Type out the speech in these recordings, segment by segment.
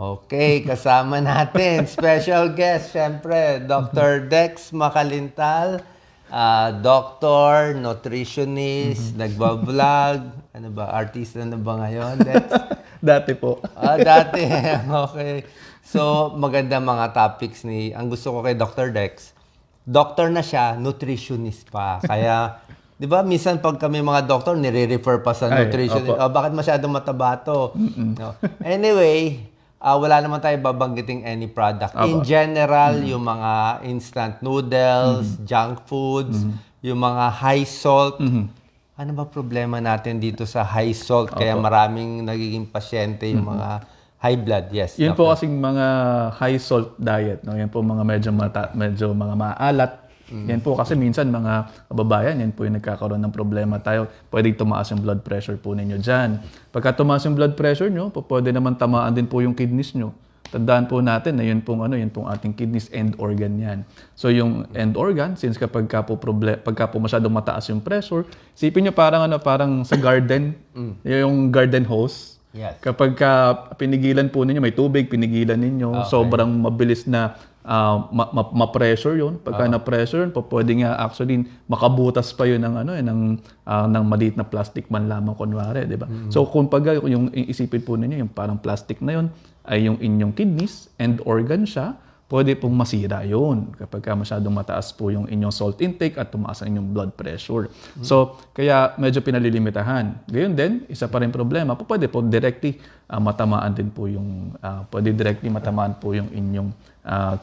Okay, kasama natin, special guest, syempre, Dr. Dex Macalintal, doctor, nutritionist, nagbablog, ano ba, artista na ba ngayon, Dex? Dati po. Dati, okay. So, maganda mga topics ang gusto ko kay Dr. Dex, doctor na siya, nutritionist pa. Kaya, di ba, minsan pag kami mga doktor, nire-refer pa sa nutritionist. Bakit masyadong mataba to? No. Anyway, wala naman tayo babanggiting any product. In general, yung mga instant noodles, junk foods, yung mga high salt. Ano ba problema natin dito sa high salt? Kaya maraming nagiging pasyente yung mga high blood. Yes. Yun po kasing mga high salt diet. No? Yan po mga medyo mga maalat. Yan po kasi minsan mga kababayan, yan po yung nagkakaroon ng problema tayo. Pwedeng tumaas yung blood pressure po ninyo dyan. Pagka tumaas yung blood pressure nyo, pwede naman tamaan din po yung kidneys nyo. Tandaan po natin na yun pong ating kidneys end organ yan. So yung end organ, since pagka po masyadong mataas yung pressure, isipin nyo parang sa garden, yung garden hose. Yes. Kapag pinigilan po ninyo, may tubig, pinigilan ninyo, sobrang mabilis na ma-pressure yun. Pagka na-pressure yun, pwede nga actually makabutas pa yun ng maliit na plastic man lamang kunwari, di ba? So kung yung isipin po ninyo, yung parang plastic na yun, ay yung inyong kidneys, end organ siya, pwede pong masira yun kapag masyadong mataas po yung inyong salt intake at tumaas ang inyong blood pressure. So, kaya medyo pinalilimitahan. Gayon din, isa pa rin problema, pwede po directly matamaan din po yung, matamaan po yung inyong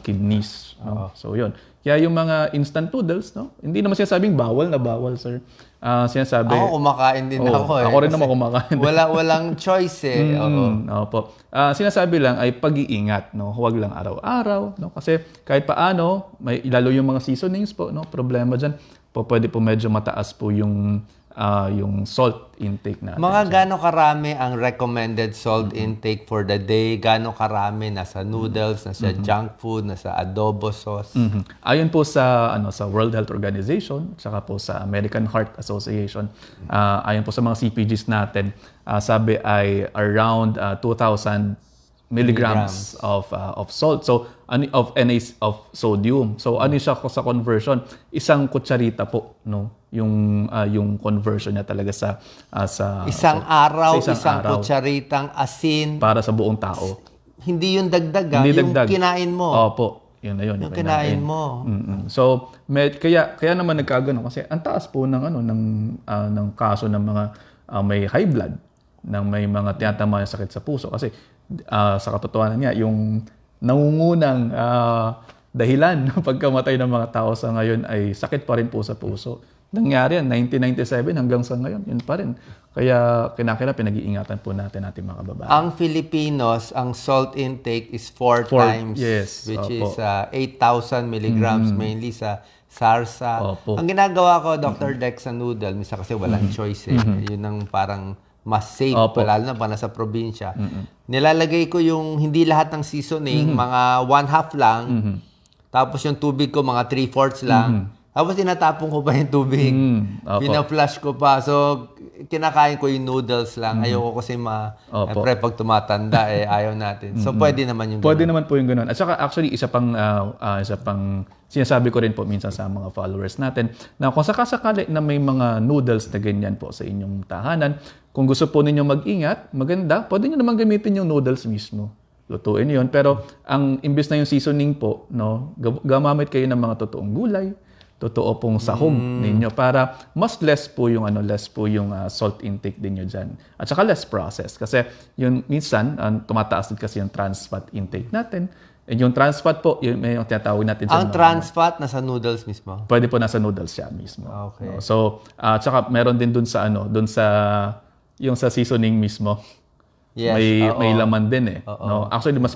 kidneys. No? So, yun. Kaya yung mga instant noodles, no? Hindi naman sinasabing bawal na bawal, sir. Sinasabi, ako kumakain din ako eh. Ako rin naman kumakain. Walang choice eh. Opo. Sinasabi lang ay pag-iingat, no? Huwag lang araw-araw, no? Kasi kahit paano, lalo yung mga seasonings po, no? Problema diyan, pwede po medyo mataas po yung salt intake natin. Mga gaano karami ang recommended salt intake for the day? Gaano karami nasa noodles, nasa junk food, nasa adobo sauce? Ayon po sa World Health Organization, saka po sa American Heart Association, ayon po sa mga CPGs natin, sabi ay around 2,000 milligrams of salt. So, of sodium. So, ano siya sa conversion? Isang kutsarita po, no? Yung conversion niya talaga sa isang kutsaritang asin para sa buong tao. Hindi yung dagdag, yung kinain mo. Opo, yun na yun. Yung kinain mo. So, kaya naman nagkagano kasi ang taas po ng kaso ng mga may high blood, ng may mga tinatama ng sakit sa puso kasi sa katotohanan niya, yung nangungunang dahilan ng pagkamatay ng mga tao sa ngayon ay sakit pa rin po sa puso. Nangyari yan, 1997 hanggang sa ngayon, yun pa rin. Kaya kinakailangan pinag-iingatan po natin ating mga kababayan. Ang Filipinos, ang salt intake is 4 times, which is 8,000 milligrams mainly sa sarsa. Ang ginagawa ko, Dr. Dex, sa noodle, minsan kasi walang choice eh. Yun ang parang mas safe, lalo na pa nasa probinsya. Nilalagay ko yung hindi lahat ng seasoning, mga 1/2 lang. Tapos yung tubig ko, mga 3/4 lang. Tapos tinatapon ko pa yung tubig. Pina-flush ko pa. So, kinakain ko yung noodles lang. Ayoko kasi siyempre, pag tumatanda, ayaw natin. So, pwede naman yung Pwede naman po yung ganun. At saka, actually, isa pang sinasabi ko rin po minsan sa mga followers natin na kung sakasakali na may mga noodles na ganyan po sa inyong tahanan, kung gusto po ninyo mag-ingat, maganda, pwede nyo naman gamitin yung noodles mismo. Lutuin yun. Pero, imbis na yung seasoning po, no, gamamit kayo ng mga totoong gulay, totoo pong sahog ninyo para mas less po yung salt intake din nyo dyan. At saka less process kasi yung minsan tumataas din kasi yung trans fat intake natin. And yung trans fat po, yung tinatawag natin sa ang trans fat nasa noodles mismo? Pwede po nasa noodles siya mismo. Okay. No? So, at saka meron din dun sa yung sa seasoning mismo. Yes, may laman din eh. No? Actually, mas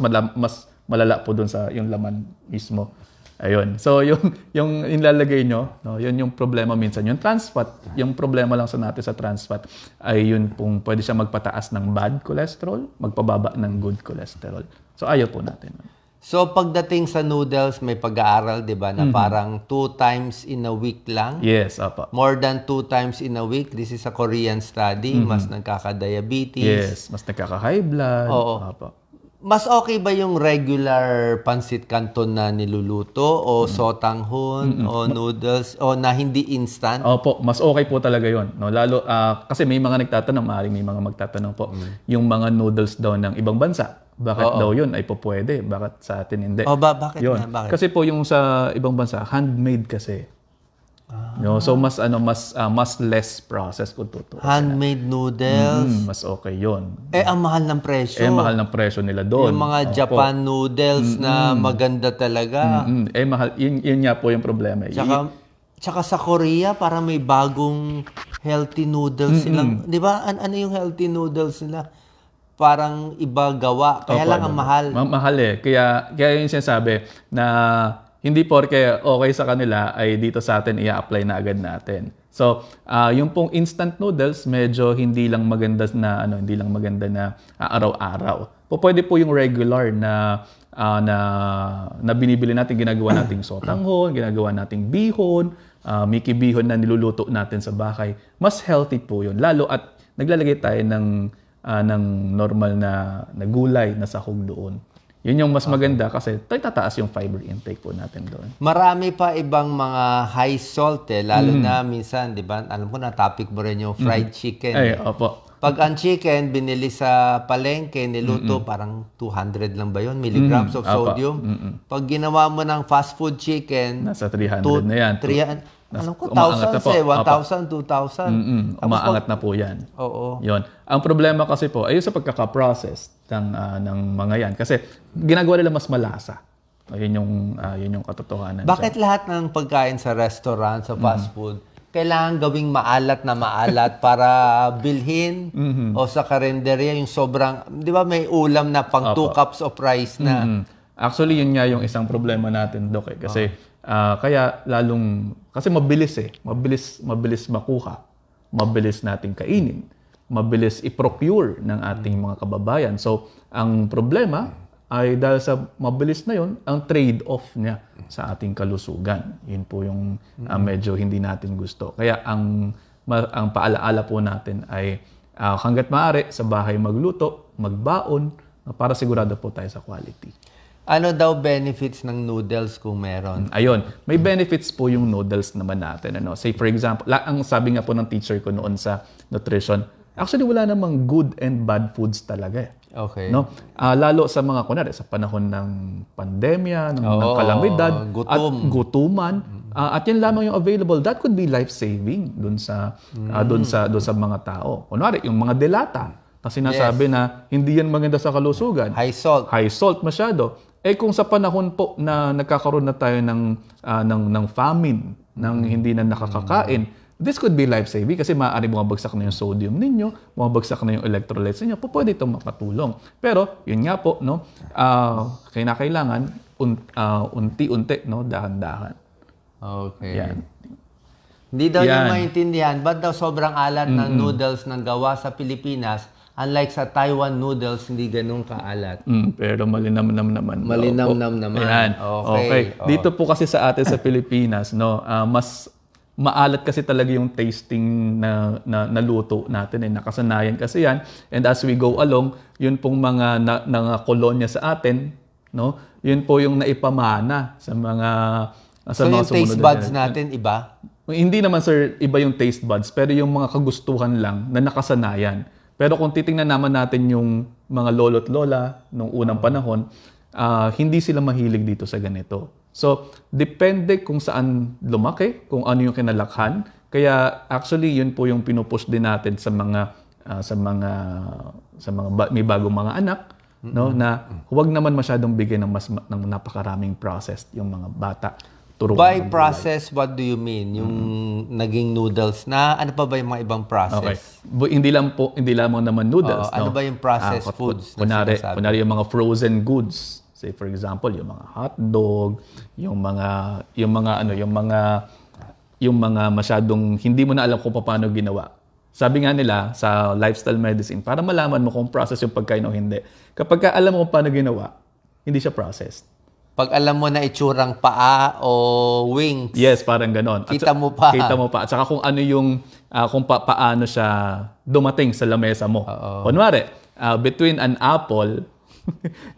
malala po dun sa yung laman mismo. Ayun. So, yung ilalagay nyo, no, yun yung problema minsan. Yung trans fat, yung problema lang natin sa trans fat ay yun pong pwede siya magpataas ng bad cholesterol, magpababa ng good cholesterol. So, ayaw po natin. So, pagdating sa noodles, may pag-aaral, di ba, na parang 2 times in a week lang? Yes, apa. More than 2 times in a week. This is a Korean study. Mas nagkaka-diabetes. Yes, mas nagkaka-high blood. Oo. Apa. Mas okay ba yung regular pancit canton na niluluto o sotanghon o noodles o na hindi instant? Opo, mas okay po talaga yon, no? Lalo, kasi may mga nagtatanong, maaaring may mga magtatanong po, yung mga noodles daw ng ibang bansa. Bakit daw yun ay po pwede? Bakit sa atin hindi? Bakit Yun. na? Bakit? Kasi po yung sa ibang bansa, handmade kasi. No, so mas less process kung tutuusin. Handmade noodles. Mas okay 'yon. Ang mahal ng presyo. Mahal ng presyo nila doon. Yung mga Japan noodles na maganda talaga. Mahal. Yun nga po yung problema. Tsaka sa Korea, para may bagong healthy noodles silang. Di ba? Ano yung healthy noodles nila? Parang iba gawa. Kaya lang ang mahal. Mahal eh. Kaya yung sinasabi na hindi porke okay sa kanila ay dito sa atin i-apply na agad natin. So, yung pong instant noodles medyo hindi lang maganda na araw-araw. Pwede po yung regular na binibili natin, ginagawa nating sotanghon, ginagawa nating bihon, miki bihon na niluluto natin sa bahay. Mas healthy po yun. Lalo at naglalagay tayo ng normal na gulay na sahog doon. Yun yung mas maganda kasi tataas yung fiber intake po natin doon. Marami pa ibang mga high salt lalo na minsan, di ba? Alam ko na topic mo rin yung fried chicken. Opo. Pag ang chicken binili sa palengke, niluto parang 200 lang ba yun? Milligrams of sodium. Pag ginawa mo ng fast food chicken, nasa 300 na yan. Alam ko, thousands 1,000, 2,000. Umaangat na po yan. Oo. Yun. Ang problema kasi po, ay sa pagkaka-process ng mga yan. Kasi ginagawa nila mas malasa. Yun yung katotohanan. Bakit lahat ng pagkain sa restaurant, sa fast food, kailangan gawing maalat na maalat para bilhin o sa karinderya yung sobrang, di ba may ulam na pang 2 cups of rice na. Actually, yun nga yung isang problema natin, Doc. Kasi kaya kasi mabilis mabilis makuha, mabilis nating kainin, mabilis i-procure ng ating mga kababayan. So, ang problema ay dahil sa mabilis na yon, ang trade-off niya sa ating kalusugan. Yun po yung medyo hindi natin gusto. Kaya ang paalaala po natin ay hangga't maaari sa bahay magluto, magbaon, para sigurado po tayo sa quality. Ano daw benefits ng noodles kung meron? Ayun, may benefits po yung noodles naman natin. Say for example, ang sabi nga po ng teacher ko noon sa nutrition, actually wala namang good and bad foods talaga eh. Okay. No? Lalo sa mga kunwari sa panahon ng pandemya, ng kalamidad, at gutuman, at yan lamang yung available, that could be life-saving dun sa mga tao. Kunwari, yung mga delata, kasi sinasabi na hindi yan maganda sa kalusugan. High salt. High salt masyado. Kung sa panahon po na nagkakaroon na tayo ng famine, ng hindi na nakakakain, this could be life-saving kasi maaari bumabagsak na yung sodium ninyo, bumabagsak na yung electrolytes ninyo, pwede itong makatulong. Pero, yun nga po, no, kailangan unti-unti, no, dahan-dahan. Okay. Yan. Hindi daw yung maintindihan, ba't daw sobrang alat ng noodles ng gawa sa Pilipinas, unlike sa Taiwan noodles, hindi ganun kaalat. Pero malinamnam naman. Malinamnam naman. Ayan. Okay. Dito po kasi sa atin sa Pilipinas, no, mas maalat kasi talaga yung tasting na luto natin. Nakasanayan kasi yan. And as we go along, yun pong mga kolonya sa atin, no, yun po yung naipamana sa mga so yung taste buds natin, iba? Hindi naman, sir, iba yung taste buds, pero yung mga kagustuhan lang na nakasanayan. Pero kung titingnan naman natin yung mga lolo't lola nung unang panahon, hindi sila mahilig dito sa ganito. So, depende kung saan lumaki, kung ano yung kinalakhan. Kaya actually, yun po yung pinupush din natin sa mga may bagong mga anak, no, na huwag naman masyadong bigyan ng napakaraming processed yung mga bata. By process, what do you mean? Yung naging noodles na, ano pa ba yung mga ibang process? Okay. Hindi lamang naman noodles. Ano ba yung processed foods? Kunwari yung mga frozen goods. Say for example, yung mga hotdog, yung mga masyadong hindi mo na alam kung paano ginawa. Sabi nga nila sa lifestyle medicine, para malaman mo kung process yung pagkain o hindi. Kapag alam mo kung paano ginawa, hindi siya processed. Pag alam mo na itsurang paa o wings. Yes, parang ganon. Kita mo pa. At saka kung ano yung, kung paano siya dumating sa lamesa mo. Kunwari, between an apple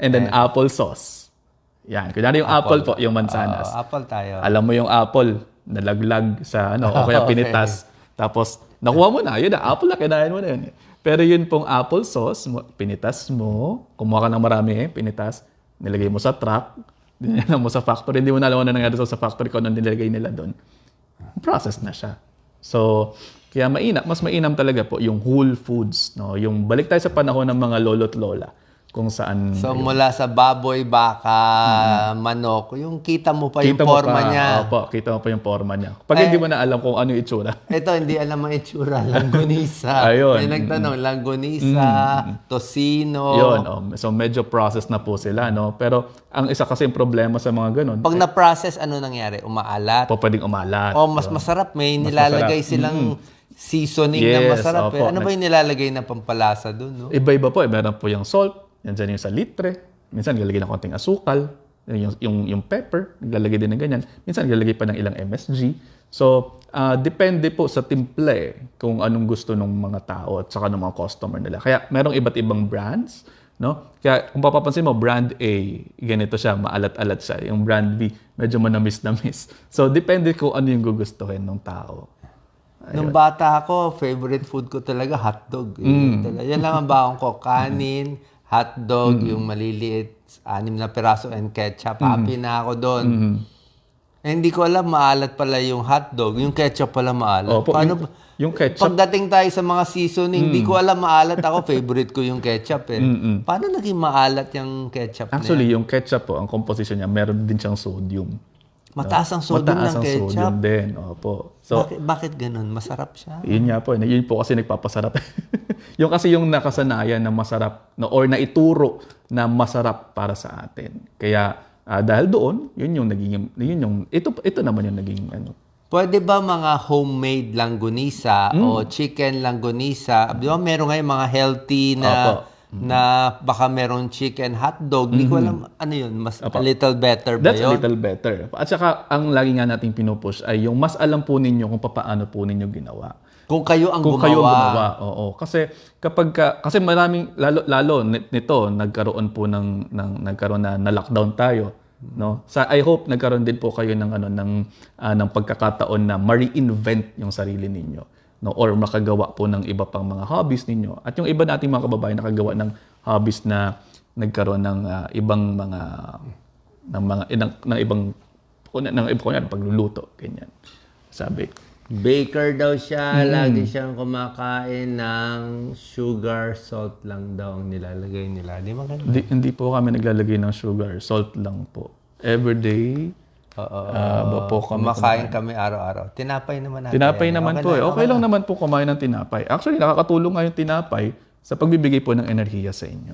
And then apple sauce. Yan. Kunyari yung apple po, yung mansanas. Apple tayo. Alam mo yung apple, nalaglag sa ano, o kaya pinitas. Tapos, nakuha mo na. Yun na, apple na, kinain mo na yun. Pero yun pong apple sauce, pinitas mo, kumuha ka ng marami, pinitas, nilagay mo sa truck, dinala mo sa factory, hindi mo na alam na nangyari sa factory kung anong nilagay nila doon. Process na siya. So, kaya mas mainam talaga po yung whole foods. No? Yung balik tayo sa panahon ng mga lolo't lola. Kung saan... So, mula sa baboy, baka, manok, yung kita mo pa yung forma niya. Opo, kita mo pa yung forma niya. Pag hindi mo na alam kung ano yung itsura. Ito, hindi alam ang itsura. Langgonisa. Ayun. May nagtanong, langgonisa, tocino. Yun. So, medyo process na po sila. No? Pero, ang isa kasing problema sa mga ganun. Pag na-process, ano nangyari? Umaalat? Pwedeng umalat. O, mas masarap. May nilalagay silang seasoning na masarap. Ano ba yung nilalagay na pampalasa doon? No? Iba-iba po. Meron po yung salt. Yan dyan yung sa litre. Minsan, naglalagay ng konting asukal. Yung pepper, naglalagay din ng ganyan. Minsan, naglalagay pa ng ilang MSG. So, depende po sa timple kung anong gusto ng mga tao at saka ng mga customer nila. Kaya, merong iba't ibang brands. No? Kaya, kung papapansin mo, brand A, ganito siya, maalat-alat siya. Yung brand B, medyo manamis-namis. So, depende kung ano yung gugustuhin ng tao. Nung bata ako, favorite food ko talaga hotdog. Yan lang ang baon ko. Kanin, hotdog, yung maliliit, 6 na piraso and ketchup. Happy na ako doon. Hindi ko alam, maalat pala yung hotdog. Yung ketchup pala maalat. Paano, yung ketchup. Pagdating tayo sa mga seasoning, hindi ko alam maalat ako. Favorite ko yung ketchup Paano naging maalat yung ketchup Actually, yung ketchup po, ang composition niya, meron din siyang sodium. Mataas ang sodium ng ketchup. Sodium din. Opo. So, bakit ganun? Masarap siya? Yun nga po. Yun po kasi nagpapasarap. Yung kasi yung nakasanayan na masarap or na ituro na masarap para sa atin. Kaya dahil doon, ito naman yung naging ano. Pwede ba mga homemade langgonisa o chicken langgonisa? Di ba meron ngayon mga healthy na baka meron chicken hotdog. Di ko alam ano yun. Mas a little better ba yun? That's a little better. At saka ang lagi nga nating pinupush ay yung mas alam po ninyo kung paano po ninyo ginawa. Kung kayo ang gumawa. Oo. Kasi kasi maraming lalo nito nagkaroon po nagkaroon na lockdown tayo, no? I hope nagkaroon din po kayo ng pagkakataon na ma-reinvent yung sarili ninyo, no? Or makagawa po ng iba pang mga hobbies ninyo. At yung iba nating mga kababayan nakagawa ng hobbies na nagkaroon ng ibang mga pagluluto, ganyan. Sabi baker daw siya, lagi siyang kumakain ng sugar, salt lang daw ang nilalagay nila. Di ba ganun? Hindi po kami naglalagay ng sugar, salt lang po. Everyday, kumakain kami araw-araw. Tinapay naman natin. Tinapay naman po. Okay lang naman po kumain ng tinapay. Actually, nakakatulong nga yung tinapay sa pagbibigay po ng enerhiya sa inyo.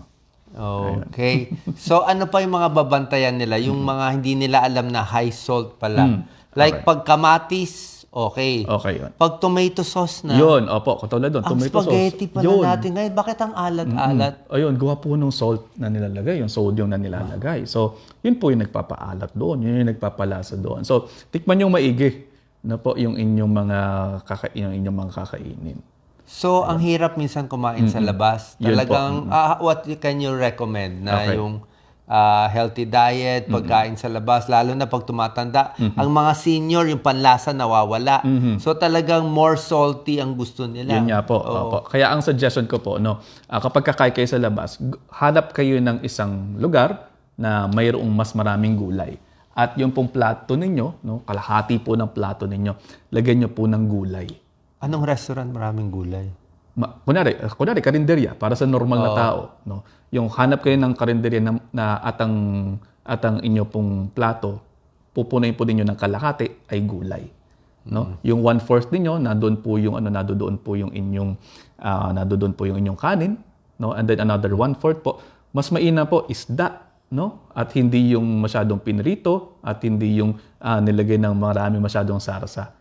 Okay. So, ano pa yung mga babantayan nila? Yung mga hindi nila alam na high salt pala. Like pag kamatis, okay. Yun. Pag tomato sauce na. Yun, opo. Katulad doon, tomato sauce. Ang spaghetti pala natin ngayon. Bakit ang alat-alat? Ayun, gawa po ng salt na nilalagay, yung sodium na nilalagay. So, yun po yung nagpapaalat doon. Yun yung nagpapalasa doon. So, tikman yung maigi na po yung inyong mga kakainin. So, ang hirap minsan kumain sa labas. Talagang, what can you recommend na yung healthy diet, pagkain sa labas, lalo na pag tumatanda. Ang mga senior, yung panlasa nawawala. So talagang more salty ang gusto nila. Yun nga po. Kaya ang suggestion ko po, kapag kakain kayo sa labas, hanap kayo ng isang lugar na mayroong mas maraming gulay. At yung pong plato ninyo, kalahati po ng plato ninyo, lagyan nyo po ng gulay. Anong restaurant maraming gulay? Kunwari, karinderya para sa normal na tao. No? Yung hanap kayo ng karinderya at ang inyo pong plato, pupunayin po ninyo ng kalahati ay gulay. No? Yung 1/4 ninyo, nandoon po yung inyong kanin, no? And then another 1/4 po, mas mainam po isda, no? At hindi yung masyadong pinrito at hindi yung nilagay ng marami masyadong sarsa.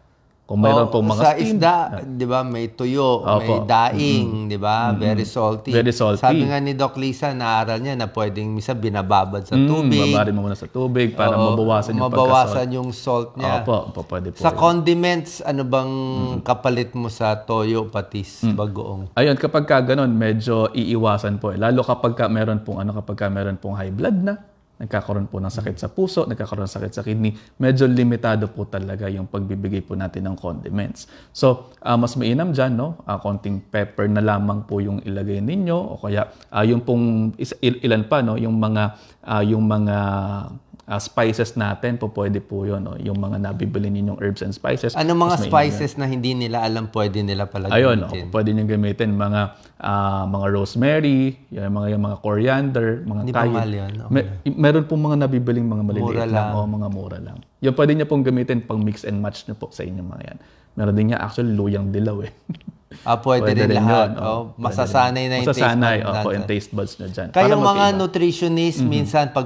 Kung mayroon pong mga sa steam, isda, 'di ba, may tuyo, may daing, 'di ba? Very salty. Very salty. Sabi nga ni Doc Lisa, naaral niya na pwedeng misa binababad sa tubig. Babarin mo muna sa tubig para mabawasan yung mabawasan yung salt niya. Opo, pwede po. Sa condiments, ano bang kapalit mo sa toyo, patis, bagoong? Ayun, kapag ka ganun, medyo iiwasan po. Lalo kapag ka meron pong high blood na, nagkakaroon po ng sakit sa puso, nagkakaroon ng sakit sa kidney, medyo limitado po talaga yung pagbibigay po natin ng condiments. So, mas mainam dyan, no? Konting pepper na lamang po yung ilagay ninyo, o kaya yung pong ilan pa, no? Yung mga spices natin po, pwede po yun, no? Yung mga nabibili ninyong herbs and spices. Ano mga spices na hindi nila alam pwede nila pala Ayun, gamitin? pwede nyo gamitin mga rosemary, yung mga coriander, mga Hindi pa thyme. mahal yun. Okay. Meron pong mga nabibiling mga maliliit Mura lang. lang. O mga mura lang. Yung pwede nyo pong gamitin pang mix and match nyo po sa inyong mga yan. Meron din nga actually luyang dilaw eh. Pwede rin lahat. yun. Masasanay na yung taste Masasanay, buds yung natin. taste buds nyo dyan. Kayong Para mga magkaiba. nutritionist, minsan pag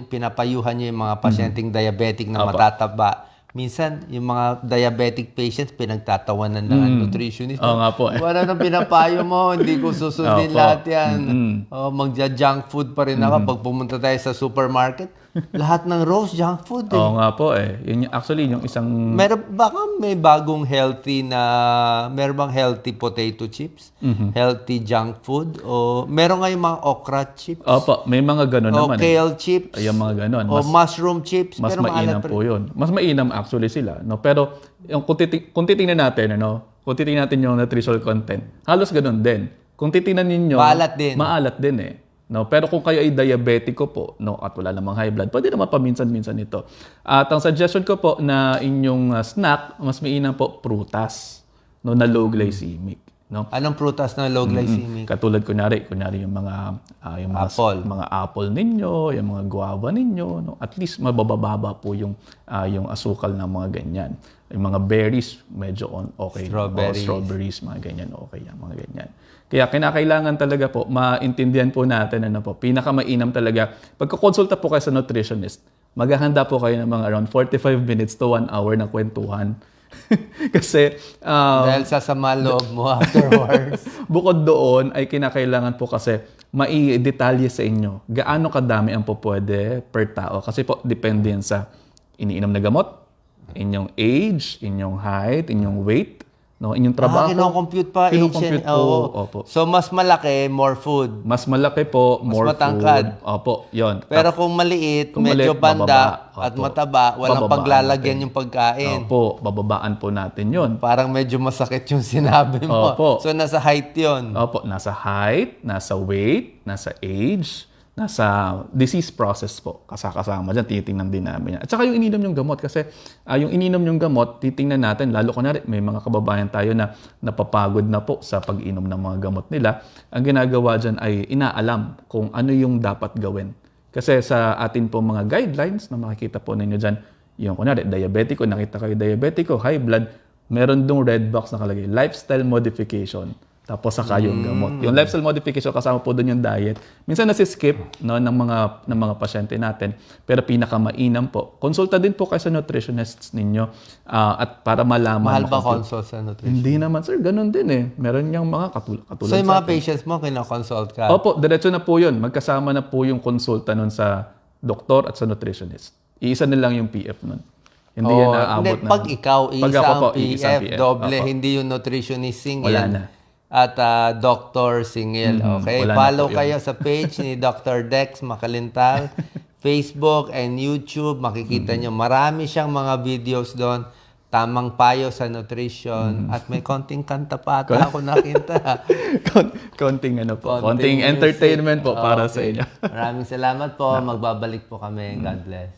pinapayuhan nyo yung mga pasyenteng diabetic na matataba, minsan yung mga diabetic patients pinagtatawanan lang ang nutritionist. Oo nga po. Wala nang pinapayo mo, hindi ko susundin Opo. lahat yan. Magja-junk food pa rin ako. Pag pumunta tayo sa supermarket, lahat ng roast junk food. Oo nga po eh. Yun actually yung isang... Baka may bagong meron bang healthy potato chips? Healthy junk food? O meron nga yung mga okra chips? Opo, may mga gano'n O naman. kale chips? Yung mga gano'n. O mushroom chips? Mas pero mainam maalat pa po rin. yun. Mas mainam actually sila. No? Pero yung, kung titingnan natin, yung nutritional content, halos ganun din. Kung titingnan ninyo, maalat din eh. No, pero kung kayo ay diabetiko po, no, at wala namang high blood, pwede naman paminsan-minsan ito. At ang suggestion ko po na inyong snack, mas mainam po prutas, no, na low glycemic, no. Anong prutas na low glycemic? Katulad kunyari yung mga mga apple ninyo, yung mga guava ninyo, no, at least mabababa po yung asukal ng mga ganyan. Yung mga berries, medyo okay. Strawberries, mga ganyan, okay yan, mga ganyan. Kaya kinakailangan talaga po, maintindihan po natin, pinakamainam talaga. Pagkakonsulta po kayo sa nutritionist, maghahanda po kayo ng mga around 45 minutes to 1 hour na kwentuhan. Kasi, dahil sasama loob mo afterwards. bukod doon, ay kinakailangan po kasi mai-detalye sa inyo gaano kadami ang po pwede per tao. Kasi po, depende yan sa iniinom na gamot, inyong age, inyong height, inyong weight, no, inyong trabaho. Kino-compute pa age. Kino-compute po. Opo. So, mas malaki, more food. Mas malaki po, more matangkad. food. Opo, yun. Pero kung maliit, medyo banda bababa. at Opo. mataba, walang Bababaan paglalagyan natin. yung pagkain. Opo, bababaan po natin yun. Parang medyo masakit yung sinabi mo. Opo. So, nasa height yun. Opo, nasa height, nasa weight, nasa age, nasa disease process po. Kasama dyan, titingnan din namin yan. At saka yung ininom yung gamot. Kasi yung ininom yung gamot, titingnan natin, lalo kunwari, may mga kababayan tayo na napapagod na po sa pag-inom ng mga gamot nila. Ang ginagawa dyan ay inaalam kung ano yung dapat gawin. Kasi sa atin po mga guidelines na makikita po ninyo dyan, yung kunwari, diabetico, nakita kayo diabetico, high blood, meron dong red box na kalagay, lifestyle modification. Tapos saka yung gamot. Yung lifestyle modification, kasama po doon yung diet. Minsan nasi-skip, no, ng mga pasyente natin. Pero pinakamainam po, konsulta din po kayo sa nutritionists ninyo at para malaman. Mahal ba consult sa nutrition? Hindi naman, sir. Ganun din eh. Meron yung mga katulad So, yung sa mga patients mo, kinakonsult ka? Opo, diretso na po yun. Magkasama na po yung konsulta nun sa doktor at sa nutritionist. Iisa na lang yung PF nun. Hindi yan naabot na. Pag ikaw, Pag PF, doble, Opo. hindi yung nutritionist single. Wala na. At Dr. Single. Okay? Wala na Follow po yun. kayo sa page ni Dr. Dex Makalintal. Facebook and YouTube. Makikita nyo. Marami siyang mga videos doon. Tamang payo sa nutrition. At may konting kanta pa ata ako nakita. Konting entertainment po para sa Okay. inyo. Maraming salamat po. Magbabalik po kami. God bless.